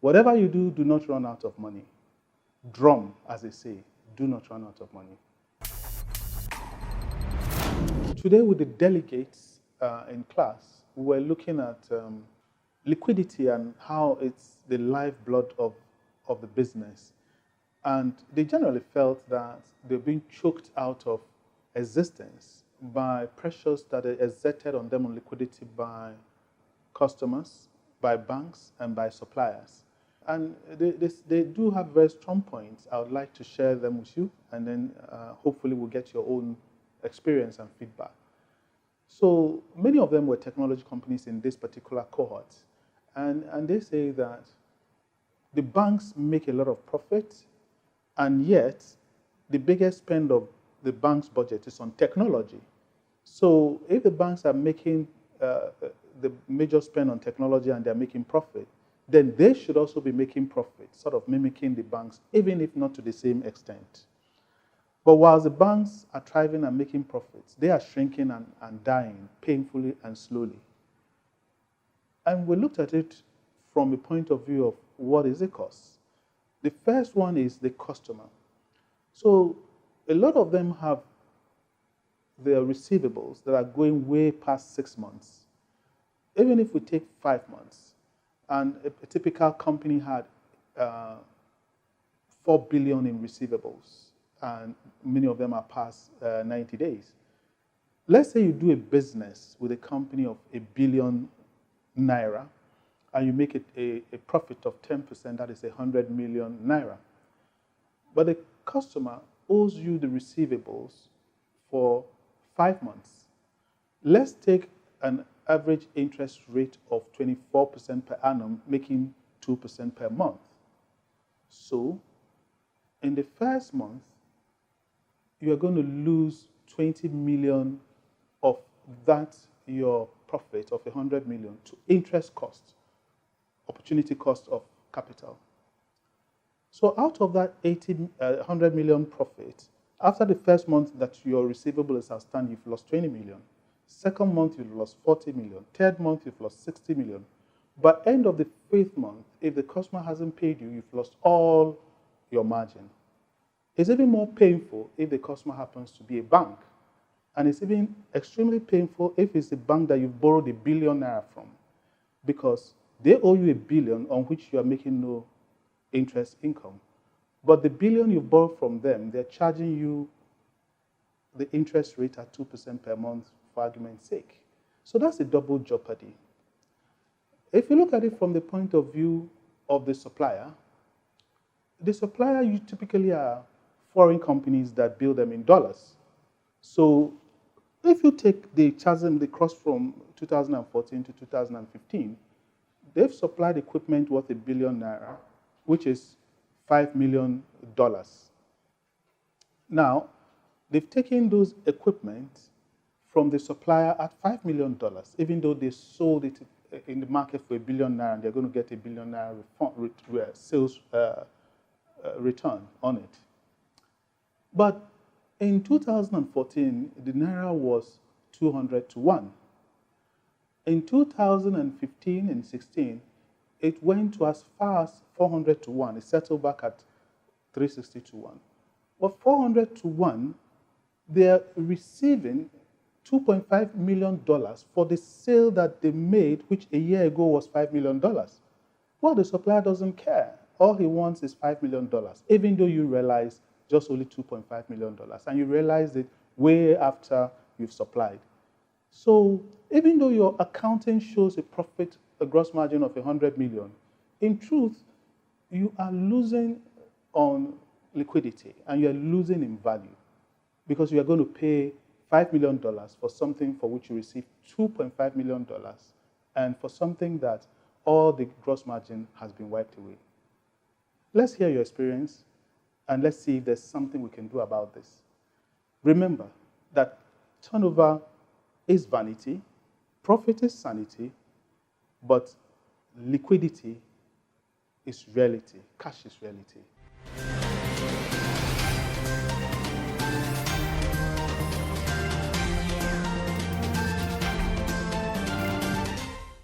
Whatever you do, do not run out of money. DROM, as they say, do not run out of money. Today with the delegates in class, we were looking at liquidity and how it's the lifeblood of the business. And they generally felt that they're being choked out of existence by pressures that are exerted on them on liquidity by customers, by banks, and by suppliers. And they do have very strong points. I would like to share them with you, and then hopefully we'll get your own experience and feedback. So many of them were technology companies in this particular cohort. And they say that the banks make a lot of profit, and yet the biggest spend of the bank's budget is on technology. So if the banks are making the major spend on technology and they're making profit, then they should also be making profit, sort of mimicking the banks, even if not to the same extent. But while the banks are thriving and making profits, they are shrinking and dying painfully and slowly. And we looked at it from a point of view of what is the cost. The first one is the customer. So a lot of them have their receivables that are going way past 6 months. Even if we take 5 months, and a typical company had 4 billion in receivables, and many of them are past 90 days. Let's say you do a business with a company of ₦1 billion, and you make it a profit of 10%, that is 100 million naira. But the customer owes you the receivables for 5 months. Let's take an average interest rate of 24% per annum, making 2% per month. So, in the first month, you are going to lose 20 million of that, your profit of 100 million, to interest cost, opportunity cost of capital. So out of that 100 million profit, after the first month that your receivable is outstanding, you've lost 20 million. Second month, you've lost 40 million. Third month, you've lost 60 million. By end of the 5th month, if the customer hasn't paid you, you've lost all your margin. It's even more painful if the customer happens to be a bank. And it's even extremely painful if it's a bank that you've borrowed ₦1 billion from, because they owe you $1 billion on which you are making no interest income. But the $1 billion you borrowed from them, they're charging you the interest rate at 2% per month, for argument's sake. So that's a double jeopardy. If you look at it from the point of view of the supplier you typically are foreign companies that build them in dollars. So if you take the chasm, the cross from 2014 to 2015, they've supplied equipment worth ₦1 billion, which is $5 million. Now, they've taken those equipment from the supplier at $5 million, even though they sold it in the market for ₦1 billion, and they're going to get ₦1 billion sales return on it. But in 2014, the naira was 200 to 1. In 2015 and 16, it went to as far as 400 to 1. It settled back at 360 to 1. But 400 to 1, they're receiving $2.5 million for the sale that they made, which a year ago was $5 million. Well, the supplier doesn't care. All he wants is $5 million, even though you realize just only $2.5 million. And you realize it way after you've supplied. So even though your accounting shows a profit, a gross margin of 100 million, in truth, you are losing on liquidity and you are losing in value, because you are going to pay $5 million for something for which you receive $2.5 million, and for something that all the gross margin has been wiped away. Let's hear your experience, and let's see if there's something we can do about this. Remember that turnover is vanity, profit is sanity, but liquidity is reality. Cash is reality.